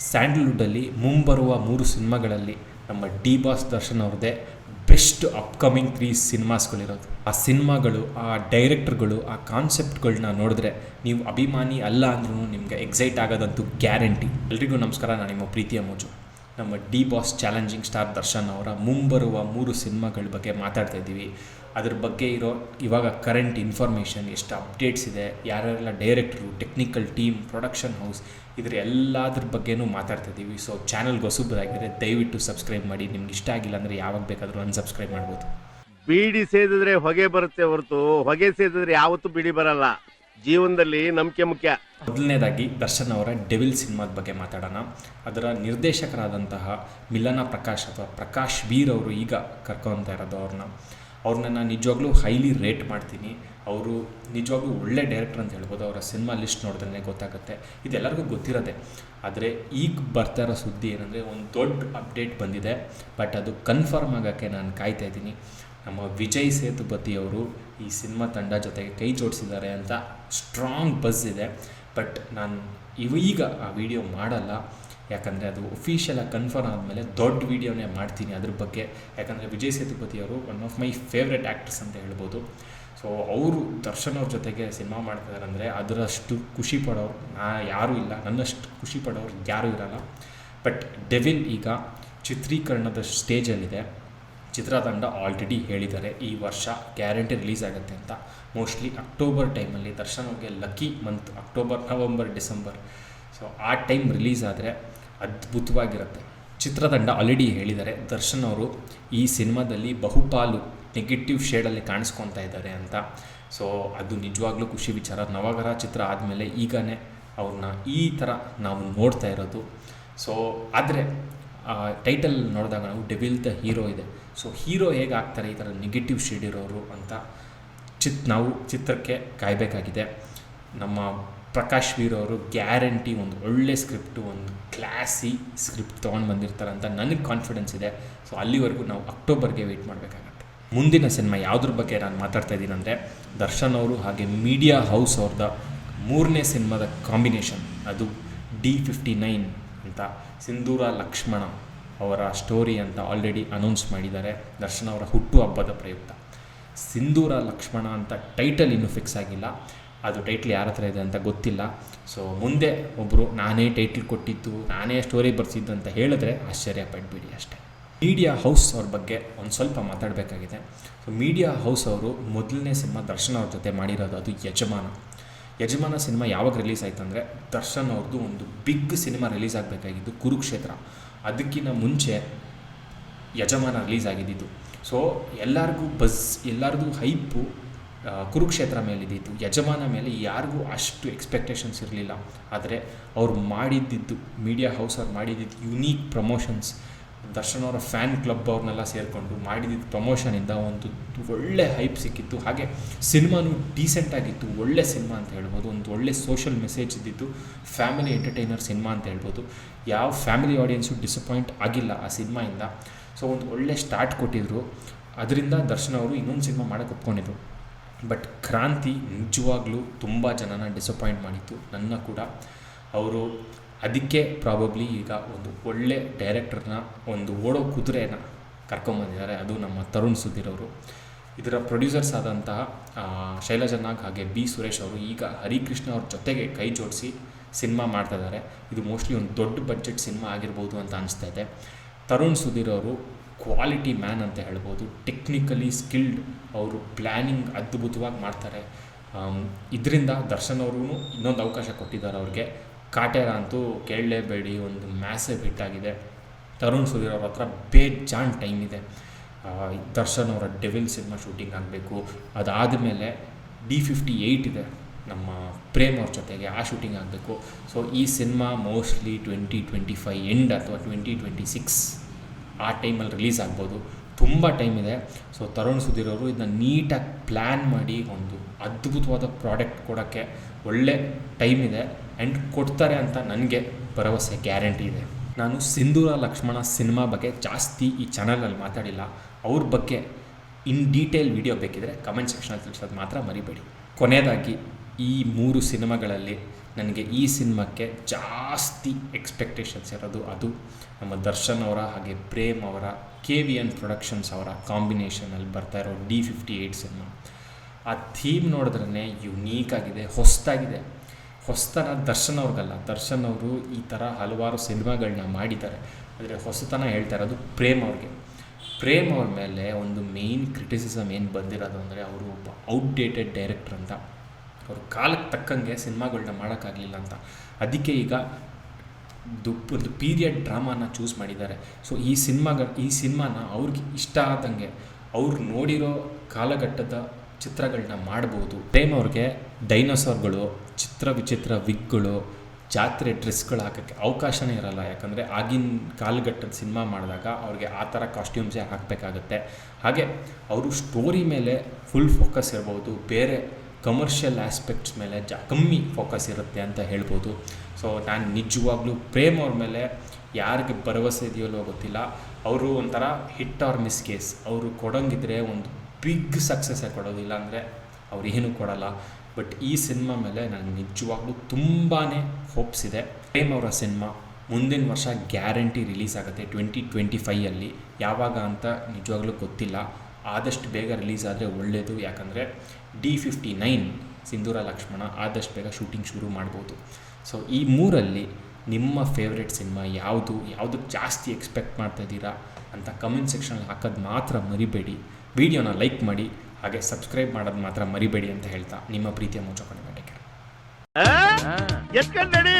ಸ್ಯಾಂಡಲ್ವುಡ್ಡಲ್ಲಿ ಮುಂಬರುವ 3 ಸಿನಿಮಾಗಳಲ್ಲಿ ನಮ್ಮ ಡಿ ಬಾಸ್ ದರ್ಶನ್ ಅವ್ರದ್ದೇ ಬೆಸ್ಟ್ ಅಪ್ಕಮಿಂಗ್ 3 ಸಿನಿಮಾಸ್ಗಳಿರೋದು. ಆ ಸಿನಿಮಾಗಳು, ಆ ಡೈರೆಕ್ಟರ್ಗಳು, ಆ ಕಾನ್ಸೆಪ್ಟ್ಗಳನ್ನ ನೋಡಿದ್ರೆ ನೀವು ಅಭಿಮಾನಿ ಅಲ್ಲ ಅಂದ್ರೂ ನಿಮಗೆ ಎಕ್ಸೈಟ್ ಆಗೋದಂತೂ ಗ್ಯಾರಂಟಿ. ಎಲ್ರಿಗೂ ನಮಸ್ಕಾರ, ನಾನು ನಿಮ್ಮ ಪ್ರೀತಿಯ ಮೋಜು. ನಮ್ಮ D boss challenging star Darshan ಅವರ ಮುಂಬರುವ 3 ಸಿನಿಮಾಗಳ ಬಗ್ಗೆ ಮಾತಾಡ್ತಾ ಇದ್ದೀವಿ. ಅದ್ರ ಬಗ್ಗೆ ಇರೋ ಇವಾಗ ಕರೆಂಟ್ ಇನ್ಫಾರ್ಮೇಷನ್, ಎಷ್ಟು ಅಪ್ಡೇಟ್ಸ್ ಇದೆ, ಯಾರ್ಯಾರೆಲ್ಲ ಡೈರೆಕ್ಟ್ರು, ಟೆಕ್ನಿಕಲ್ ಟೀಮ್, ಪ್ರೊಡಕ್ಷನ್ ಹೌಸ್, ಇದ್ರ ಎಲ್ಲದ್ರ ಬಗ್ಗೆನೂ ಮಾತಾಡ್ತಾ ಇದ್ದೀವಿ. ಸೊ ಚಾನಲ್ಗೆ ಹೊಸಬರಾಗಿದ್ದರೆ ದಯವಿಟ್ಟು ಸಬ್ಸ್ಕ್ರೈಬ್ ಮಾಡಿ. ನಿಮ್ಗೆ ಇಷ್ಟ ಆಗಿಲ್ಲ ಅಂದರೆ ಯಾವಾಗ ಬೇಕಾದರೂ ಅನ್ಸಬ್ಸ್ಕ್ರೈಬ್ ಮಾಡ್ಬೋದು. ಬೀಡಿ ಸೇದಿದ್ರೆ ಹೊಗೆ ಬರುತ್ತೆ ಹೊರತು ಹೊಗೆ ಸೇದಿದ್ರೆ ಯಾವತ್ತೂ ಬಿಡಿ ಬರಲ್ಲ. ಜೀವನದಲ್ಲಿ ನಂಬಿಕೆ ಮುಖ್ಯ. ಮೊದಲನೇದಾಗಿ ದರ್ಶನ್ ಅವರ ಡೆವಿಲ್ ಸಿನಿಮಾದ ಬಗ್ಗೆ ಮಾತಾಡೋಣ. ಅದರ ನಿರ್ದೇಶಕರಾದಂತಹ ಮಿಲನ ಪ್ರಕಾಶ್ ಅಥವಾ ಪ್ರಕಾಶ್ ವೀರ್ ಅವರು ಈಗ ಕರ್ಕೊತಾ ಇರೋದು ಅವ್ರನ್ನ ನಾನು ನಿಜವಾಗ್ಲೂ ಹೈಲಿ ರೇಟ್ ಮಾಡ್ತೀನಿ. ಅವರು ನಿಜವಾಗ್ಲೂ ಒಳ್ಳೆ ಡೈರೆಕ್ಟರ್ ಅಂತ ಹೇಳ್ಬೋದು. ಅವರ ಸಿನಿಮಾ ಲಿಸ್ಟ್ ನೋಡಿದ್ರೆ ಗೊತ್ತಾಗುತ್ತೆ. ಇದೆಲ್ಲರಿಗೂ ಗೊತ್ತಿರೋದೆ. ಆದರೆ ಈಗ ಬರ್ತಾ ಇರೋ ಸುದ್ದಿ ಏನಂದರೆ, ಒಂದು ದೊಡ್ಡ ಅಪ್ಡೇಟ್ ಬಂದಿದೆ. ಬಟ್ ಅದು ಕನ್ಫರ್ಮ್ ಆಗೋಕ್ಕೆ ನಾನು ಕಾಯ್ತಾ ಇದ್ದೀನಿ. ನಮ್ಮ ವಿಜಯ್ ಸೇತುಪತಿ ಅವರು ಈ ಸಿನಿಮಾ ತಂಡ ಜೊತೆಗೆ ಕೈ ಜೋಡಿಸಿದ್ದಾರೆ ಅಂತ ಸ್ಟ್ರಾಂಗ್ ಬಸ್ ಇದೆ. ಬಟ್ ನಾನು ಈಗ ಆ ವಿಡಿಯೋ ಮಾಡಲ್ಲ, ಯಾಕಂದರೆ ಅದು ಒಫಿಷಿಯಲಾಗಿ ಕನ್ಫರ್ಮ್ ಆದಮೇಲೆ ದೊಡ್ಡ ವೀಡಿಯೋನೇ ಮಾಡ್ತೀನಿ ಅದ್ರ ಬಗ್ಗೆ. ಯಾಕಂದರೆ ವಿಜಯ್ ಸೇತುಪತಿ ಅವರು one of my favourite actors ಅಂತ ಹೇಳ್ಬೋದು. ಸೊ ಅವರು ದರ್ಶನ್ ಅವ್ರ ಜೊತೆಗೆ ಸಿನಿಮಾ ಮಾಡ್ತಿದ್ದಾರೆ ಅಂದರೆ ಅದರಷ್ಟು ಖುಷಿ ಪಡೋರು ಯಾರೂ ಇಲ್ಲ, ನನ್ನಷ್ಟು ಖುಷಿ ಪಡೋರು ಯಾರೂ ಇರಲ್ಲ. ಬಟ್ ಡೆವಿಲ್ ಈಗ ಚಿತ್ರೀಕರಣದ ಸ್ಟೇಜಲ್ಲಿದೆ. ಚಿತ್ರತಂಡ ಆಲ್ರೆಡಿ ಹೇಳಿದ್ದಾರೆ ಈ ವರ್ಷ ಗ್ಯಾರಂಟಿ ರಿಲೀಸ್ ಆಗುತ್ತೆ ಅಂತ. ಮೋಸ್ಟ್ಲಿ ಅಕ್ಟೋಬರ್ ಟೈಮಲ್ಲಿ ದರ್ಶನ್ ಅವ್ರಿಗೆ lucky month October, November, December. So ಆ ಟೈಮ್ ರಿಲೀಸ್ ಆದರೆ ಅದ್ಭುತವಾಗಿರುತ್ತೆ. ಚಿತ್ರತಂಡ ಆಲ್ರೆಡಿ ಹೇಳಿದ್ದಾರೆ ದರ್ಶನ್ ಅವರು ಈ ಸಿನಿಮಾದಲ್ಲಿ ಬಹುಪಾಲು ನೆಗೆಟಿವ್ ಶೇಡಲ್ಲಿ ಕಾಣಿಸ್ಕೊತಾ ಇದ್ದಾರೆ ಅಂತ. ಸೊ ಅದು ನಿಜವಾಗ್ಲೂ ಖುಷಿ ವಿಚಾರ. ನವಗ್ರಹ ಚಿತ್ರ ಆದಮೇಲೆ ಈಗನೇ ಅವ್ರನ್ನ ಈ ಥರ ನಾವು ನೋಡ್ತಾ ಇರೋದು. ಸೊ ಆದರೆ ಟೈಟಲ್ ನೋಡಿದಾಗ ನಾವು ಡೆವಿಲ್ ದ ಹೀರೋ ಇದೆ. ಸೊ ಹೀರೋ ಹೇಗೆ ಆಗ್ತಾರೆ ಈ ಥರ ನೆಗೆಟಿವ್ ಶೇಡ್ ಇರೋರು ಅಂತ ನಾವು ಚಿತ್ರಕ್ಕೆ ಕಾಯಬೇಕಾಗಿದೆ. ನಮ್ಮ ಪ್ರಕಾಶ್ ವೀರ್ ಅವರು ಗ್ಯಾರಂಟಿ ಒಂದು ಒಳ್ಳೆ ಸ್ಕ್ರಿಪ್ಟು, ಒಂದು ಕ್ಲಾಸಿ ಸ್ಕ್ರಿಪ್ಟ್ ತೊಗೊಂಡು ಬಂದಿರ್ತಾರೆ ಅಂತ ನನಗೆ ಕಾನ್ಫಿಡೆನ್ಸ್ ಇದೆ. ಸೊ ಅಲ್ಲಿವರೆಗೂ ನಾವು ಅಕ್ಟೋಬರ್ಗೆ ವೆಯ್ಟ್ ಮಾಡಬೇಕಾಗತ್ತೆ. ಮುಂದಿನ ಸಿನಿಮಾ ಯಾವುದ್ರ ಬಗ್ಗೆ ನಾನು ಮಾತಾಡ್ತಾ ಇದ್ದೀನಿ ಅಂದರೆ, ದರ್ಶನ್ ಅವರು ಹಾಗೆ ಮೀಡಿಯಾ ಹೌಸ್ ಅವ್ರದ 3ನೇ ಸಿನಿಮಾದ ಕಾಂಬಿನೇಷನ್. ಅದು D59 ಅಂತ ಸಿಂಧೂರ ಲಕ್ಷ್ಮಣ ಅವರ ಸ್ಟೋರಿ ಅಂತ ಆಲ್ರೆಡಿ ಅನೌನ್ಸ್ ಮಾಡಿದ್ದಾರೆ ದರ್ಶನ್ ಅವರ ಹುಟ್ಟುಹಬ್ಬದ ಪ್ರಯುಕ್ತ. ಸಿಂಧೂರ ಲಕ್ಷ್ಮಣ ಅಂತ ಟೈಟಲ್ ಇನ್ನೂ ಫಿಕ್ಸ್ ಆಗಿಲ್ಲ. ಅದು ಟೈಟ್ಲ್ ಯಾರ ಹತ್ರ ಇದೆ ಅಂತ ಗೊತ್ತಿಲ್ಲ. ಸೊ ಮುಂದೆ ಒಬ್ಬರು ನಾನೇ ಟೈಟ್ಲ್ ಕೊಟ್ಟಿದ್ದು, ನಾನೇ ಸ್ಟೋರಿ ಬರ್ಸಿದ್ದು ಅಂತ ಹೇಳಿದ್ರೆ ಆಶ್ಚರ್ಯ ಪಡಬೇಡಿ ಅಷ್ಟೇ. ಮೀಡಿಯಾ ಹೌಸ್ ಅವ್ರ ಬಗ್ಗೆ ಒಂದು ಸ್ವಲ್ಪ ಮಾತಾಡಬೇಕಾಗಿದೆ. ಸೊ ಮೀಡಿಯಾ ಹೌಸ್ ಅವರು ಮೊದಲನೇ ಸಿನಿಮಾ ದರ್ಶನ್ ಅವ್ರ ಜೊತೆ ಮಾಡಿರೋದು ಅದು ಯಜಮಾನ ಸಿನಿಮಾ ಯಾವಾಗ ರಿಲೀಸ್ ಆಯ್ತು ಅಂದರೆ, ದರ್ಶನ್ ಅವ್ರದ್ದು ಒಂದು ಬಿಗ್ ಸಿನಿಮಾ ರಿಲೀಸ್ ಆಗಬೇಕಾಗಿದ್ದು ಕುರುಕ್ಷೇತ್ರ. ಅದಕ್ಕಿಂತ ಮುಂಚೆ ಯಜಮಾನ ರಿಲೀಸ್ ಆಗಿದ್ದಿದ್ದು. ಸೊ ಎಲ್ಲರಿಗೂ ಹೈಪು ಕುರುಕ್ಷೇತ್ರ ಮೇಲಿದ್ದಿತ್ತು. ಯಜಮಾನ ಮೇಲೆ ಯಾರಿಗೂ ಅಷ್ಟು ಎಕ್ಸ್ಪೆಕ್ಟೇಷನ್ಸ್ ಇರಲಿಲ್ಲ. ಆದರೆ ಅವ್ರು ಮಾಡಿದ್ದಿದ್ದು, ಮೀಡಿಯಾ ಹೌಸ್ ಅವ್ರು ಮಾಡಿದ್ದಿದ್ದು ಯುನೀಕ್ ಪ್ರಮೋಷನ್ಸ್. ದರ್ಶನ್ ಅವರ ಫ್ಯಾನ್ ಕ್ಲಬ್ ಅವ್ರನ್ನೆಲ್ಲ ಸೇರಿಕೊಂಡು ಮಾಡಿದ್ದಿದ್ದು ಪ್ರಮೋಷನಿಂದ ಒಂದು ಒಳ್ಳೆ ಹೈಪ್ ಸಿಕ್ಕಿತ್ತು. ಹಾಗೆ ಸಿನಿಮಾನು ಡೀಸೆಂಟಾಗಿತ್ತು, ಒಳ್ಳೆ ಸಿನಿಮಾ ಅಂತ ಹೇಳ್ಬೋದು. ಒಂದು ಒಳ್ಳೆ ಸೋಷಲ್ ಮೆಸೇಜ್ ಇದ್ದಿದ್ದು, ಫ್ಯಾಮಿಲಿ ಎಂಟರ್ಟೈನರ್ ಸಿನಿಮಾ ಅಂತ ಹೇಳ್ಬೋದು. ಯಾವ ಫ್ಯಾಮಿಲಿ ಆಡಿಯನ್ಸು ಡಿಸಪಾಯಿಂಟ್ ಆಗಿಲ್ಲ ಆ ಸಿನಿಮಾಯಿಂದ. ಸೊ ಒಂದು ಒಳ್ಳೆ ಸ್ಟಾರ್ಟ್ ಕೊಟ್ಟಿದ್ರು. ಅದರಿಂದ ದರ್ಶನ್ ಅವರು ಇನ್ನೊಂದು ಸಿನಿಮಾ ಮಾಡೋಕ್ಕೆ ಒಪ್ಕೊಂಡಿದ್ರು. ಬಟ್ ಕ್ರಾಂತಿ ನಿಜವಾಗ್ಲೂ ತುಂಬ ಜನನ ಡಿಸಪಾಯಿಂಟ್ ಮಾಡಿತ್ತು, ನನ್ನ ಕೂಡ. ಅವರು ಅದಕ್ಕೆ ಪ್ರಾಬಬ್ಲಿ ಈಗ ಒಂದು ಒಳ್ಳೆ ಡೈರೆಕ್ಟರ್ನ, ಒಂದು ಓಡೋ ಕುದುರೆನ ಕರ್ಕೊಂಬಂದಿದ್ದಾರೆ. ಅದು ನಮ್ಮ ತರುಣ್ ಸುಧೀರ್ ಅವರು. ಇದರ ಪ್ರೊಡ್ಯೂಸರ್ಸ್ ಆದಂತಹ ಶೈಲಜಾ ನಾಗ್ ಹಾಗೆ B ಸುರೇಶ್ ಅವರು ಈಗ ಹರಿಕೃಷ್ಣ ಅವ್ರ ಜೊತೆಗೆ ಕೈ ಜೋಡಿಸಿ ಸಿನಿಮಾ ಮಾಡ್ತಾಯಿದ್ದಾರೆ. ಇದು ಮೋಸ್ಟ್ಲಿ ಒಂದು ದೊಡ್ಡ ಬಡ್ಜೆಟ್ ಸಿನಿಮಾ ಆಗಿರ್ಬೋದು ಅಂತ ಅನಿಸ್ತಾ ಇದೆ. ತರುಣ್ ಸುಧೀರ್ ಅವರು ಕ್ವಾಲಿಟಿ ಮ್ಯಾನ್ ಅಂತ ಹೇಳ್ಬೋದು. ಟೆಕ್ನಿಕಲಿ ಸ್ಕಿಲ್ಡ್, ಅವರು ಪ್ಲ್ಯಾನಿಂಗ್ ಅದ್ಭುತವಾಗಿ ಮಾಡ್ತಾರೆ. ಇದರಿಂದ ದರ್ಶನ್ ಅವ್ರಿಗೂ ಇನ್ನೊಂದು ಅವಕಾಶ ಕೊಟ್ಟಿದ್ದಾರೆ ಅವ್ರಿಗೆ. ಕಾಟೇರ ಅಂತೂ ಕೇಳಲೇಬೇಡಿ, ಒಂದು ಮ್ಯಾಸಿವ್ ಹಿಟ್ ಆಗಿದೆ. ತರುಣ್ ಸುಧೀರ್ ಅವ್ರ ಹತ್ರ ಬೇಜಾನ್ ಟೈಮ್ ಇದೆ. ದರ್ಶನ್ ಅವರ ಡೆವಿಲ್ ಸಿನಿಮಾ ಶೂಟಿಂಗ್ ಆಗಬೇಕು. ಅದಾದಮೇಲೆ D58 ಇದೆ ನಮ್ಮ ಪ್ರೇಮ್ ಅವ್ರ ಜೊತೆಗೆ, ಆ ಶೂಟಿಂಗ್ ಆಗಬೇಕು. ಸೊ ಈ ಸಿನಿಮಾ ಮೋಸ್ಟ್ಲಿ 2025 ಎಂಡ್ ಅಥವಾ 2026 ಆ ಟೈಮಲ್ಲಿ ರಿಲೀಸ್ ಆಗ್ಬೋದು. ತುಂಬ ಟೈಮ್ ಇದೆ. ಸೊ ತರುಣ್ ಸುಧೀರ್ ಅವರು ಇದನ್ನ ನೀಟಾಗಿ ಪ್ಲ್ಯಾನ್ ಮಾಡಿ ಒಂದು ಅದ್ಭುತವಾದ ಪ್ರಾಡಕ್ಟ್ ಕೊಡೋಕ್ಕೆ ಒಳ್ಳೆ ಟೈಮ್ ಇದೆ ಆ್ಯಂಡ್ ಕೊಡ್ತಾರೆ ಅಂತ ನನಗೆ ಭರವಸೆ ಗ್ಯಾರಂಟಿ ಇದೆ. ನಾನು ಸಿಂಧೂರ ಲಕ್ಷ್ಮಣ ಸಿನಿಮಾ ಬಗ್ಗೆ ಜಾಸ್ತಿ ಈ ಚಾನಲಲ್ಲಿ ಮಾತಾಡಿಲ್ಲ. ಅವ್ರ ಬಗ್ಗೆ ಇನ್ ಡೀಟೇಲ್ ವಿಡಿಯೋ ಬೇಕಿದ್ರೆ ಕಮೆಂಟ್ ಸೆಕ್ಷನಲ್ಲಿ ತಿಳಿಸೋದು ಮಾತ್ರ ಮರಿಬೇಡಿ. ಕೊನೆಯದಾಗಿ ಈ 3 ಸಿನಿಮಾಗಳಲ್ಲಿ ನನಗೆ ಈ ಸಿನಿಮಾಕ್ಕೆ ಜಾಸ್ತಿ ಎಕ್ಸ್ಪೆಕ್ಟೇಷನ್ಸ್ ಇರೋದು ಅದು ನಮ್ಮ ದರ್ಶನ್ ಅವರ ಹಾಗೆ ಪ್ರೇಮ್ ಅವರ KVN ಪ್ರೊಡಕ್ಷನ್ಸ್ ಅವರ ಕಾಂಬಿನೇಷನಲ್ಲಿ ಬರ್ತಾ ಇರೋ D58 ಸಿನಿಮಾ. ಆ ಥೀಮ್ ನೋಡಿದ್ರೇ ಯುನೀಕ್ ಆಗಿದೆ, ಹೊಸದಾಗಿದೆ. ಹೊಸತನ ದರ್ಶನ್ ಅವ್ರಿಗಲ್ಲ, ದರ್ಶನ್ ಅವರು ಈ ಥರ ಹಲವಾರು ಸಿನಿಮಾಗಳನ್ನ ಮಾಡಿದ್ದಾರೆ. ಆದರೆ ಹೊಸತನ ಹೇಳ್ತಾ ಇರೋದು ಪ್ರೇಮ್ ಅವ್ರಿಗೆ. ಪ್ರೇಮ್ ಅವ್ರ ಮೇಲೆ ಒಂದು ಮೇಯ್ನ್ ಕ್ರಿಟಿಸಿಸಮ್ ಏನು ಬಂದಿರೋದು ಅಂದರೆ ಅವರು ಒಬ್ಬ ಔಟ್ಡೇಟೆಡ್ ಡೈರೆಕ್ಟರ್ ಅಂತ, ಅವರು ಕಾಲಕ್ಕೆ ತಕ್ಕಂಗೆ ಸಿನಿಮಾಗಳನ್ನ ಮಾಡೋಕ್ಕಾಗಲಿಲ್ಲ ಅಂತ. ಅದಕ್ಕೆ ಈಗ ಒಂದು ಪೀರಿಯಡ್ ಡ್ರಾಮಾನ ಚೂಸ್ ಮಾಡಿದ್ದಾರೆ. ಸೊ ಈ ಸಿನಿಮಾನ ಅವ್ರಿಗೆ ಇಷ್ಟ ಆದಂಗೆ ಅವ್ರು ನೋಡಿರೋ ಕಾಲಘಟ್ಟದ ಚಿತ್ರಗಳನ್ನ ಮಾಡ್ಬೋದು. ಪ್ರೇಮ್ ಅವ್ರಿಗೆ ಡೈನೋಸಾರ್ಗಳು, ವಿಚಿತ್ರ ವಿಗ್ಗಳು, ಜಾತ್ರೆ ಡ್ರೆಸ್ಗಳು ಹಾಕೋಕ್ಕೆ ಅವಕಾಶನೇ ಇರಲ್ಲ. ಯಾಕಂದರೆ ಆಗಿನ ಕಾಲಘಟ್ಟದ ಸಿನಿಮಾ ಮಾಡಿದಾಗ ಅವ್ರಿಗೆ ಆ ಥರ ಕಾಸ್ಟ್ಯೂಮ್ಸೇ ಹಾಕಬೇಕಾಗತ್ತೆ. ಹಾಗೆ ಅವರು ಸ್ಟೋರಿ ಮೇಲೆ ಫುಲ್ ಫೋಕಸ್ ಇರ್ಬೋದು, ಬೇರೆ ಕಮರ್ಷಿಯಲ್ ಆಸ್ಪೆಕ್ಟ್ಸ್ ಮೇಲೆ ಕಮ್ಮಿ ಫೋಕಸ್ ಇರುತ್ತೆ ಅಂತ ಹೇಳ್ಬೋದು. ಸೊ ನಾನು ನಿಜವಾಗ್ಲೂ ಪ್ರೇಮ್ ಅವ್ರ ಮೇಲೆ ಯಾರಿಗೆ ಭರವಸೆ ಇದೆಯಲ್ಲೋ ಗೊತ್ತಿಲ್ಲ, ಅವರು ಒಂಥರ ಹಿಟ್ ಆರ್ ಮಿಸ್ ಕೇಸ್. ಅವರು ಕೊಡೋಂಗಿದ್ರೆ ಒಂದು ಬಿಗ್ ಸಕ್ಸಸ್ಸೇ ಕೊಡೋದಿಲ್ಲ, ಅಂದರೆ ಅವ್ರು ಏನೂ ಕೊಡಲ್ಲ. ಬಟ್ ಈ ಸಿನಿಮಾ ಮೇಲೆ ನನಗೆ ನಿಜವಾಗ್ಲೂ ತುಂಬಾ ಹೋಪ್ಸ್ ಇದೆ. ಪ್ರೇಮ್ ಅವರ ಸಿನಿಮಾ ಮುಂದಿನ ವರ್ಷ ಗ್ಯಾರಂಟಿ ರಿಲೀಸ್ ಆಗುತ್ತೆ 2025 ಯಾವಾಗ ಅಂತ ನಿಜವಾಗ್ಲೂ ಗೊತ್ತಿಲ್ಲ. ಆದಷ್ಟು ಬೇಗ ರಿಲೀಸ್ ಆದರೆ ಒಳ್ಳೆಯದು. ಯಾಕಂದರೆ D59 ಸಿಂಧೂರ ಲಕ್ಷ್ಮಣ ಆದಷ್ಟು ಬೇಗ ಶೂಟಿಂಗ್ ಶುರು ಮಾಡ್ಬೋದು. ಸೊ ಈ ಮೂರಲ್ಲಿ ನಿಮ್ಮ ಫೇವ್ರೆಟ್ ಸಿನಿಮಾ ಯಾವುದಕ್ಕೆ ಜಾಸ್ತಿ ಎಕ್ಸ್ಪೆಕ್ಟ್ ಮಾಡ್ತಾಯಿದ್ದೀರಾ ಅಂತ ಕಮೆಂಟ್ ಸೆಕ್ಷನಲ್ಲಿ ಹಾಕೋದು ಮಾತ್ರ ಮರಿಬೇಡಿ. ವಿಡಿಯೋನ ಲೈಕ್ ಮಾಡಿ, ಹಾಗೆ ಸಬ್ಸ್ಕ್ರೈಬ್ ಮಾಡೋದು ಮಾತ್ರ ಮರಿಬೇಡಿ ಅಂತ ಹೇಳ್ತಾ ನಿಮ್ಮ ಪ್ರೀತಿಯ ಮುಚ್ಚಕೊಂಡು ಎತ್ಕೊಂಡ್ ನಡಿ.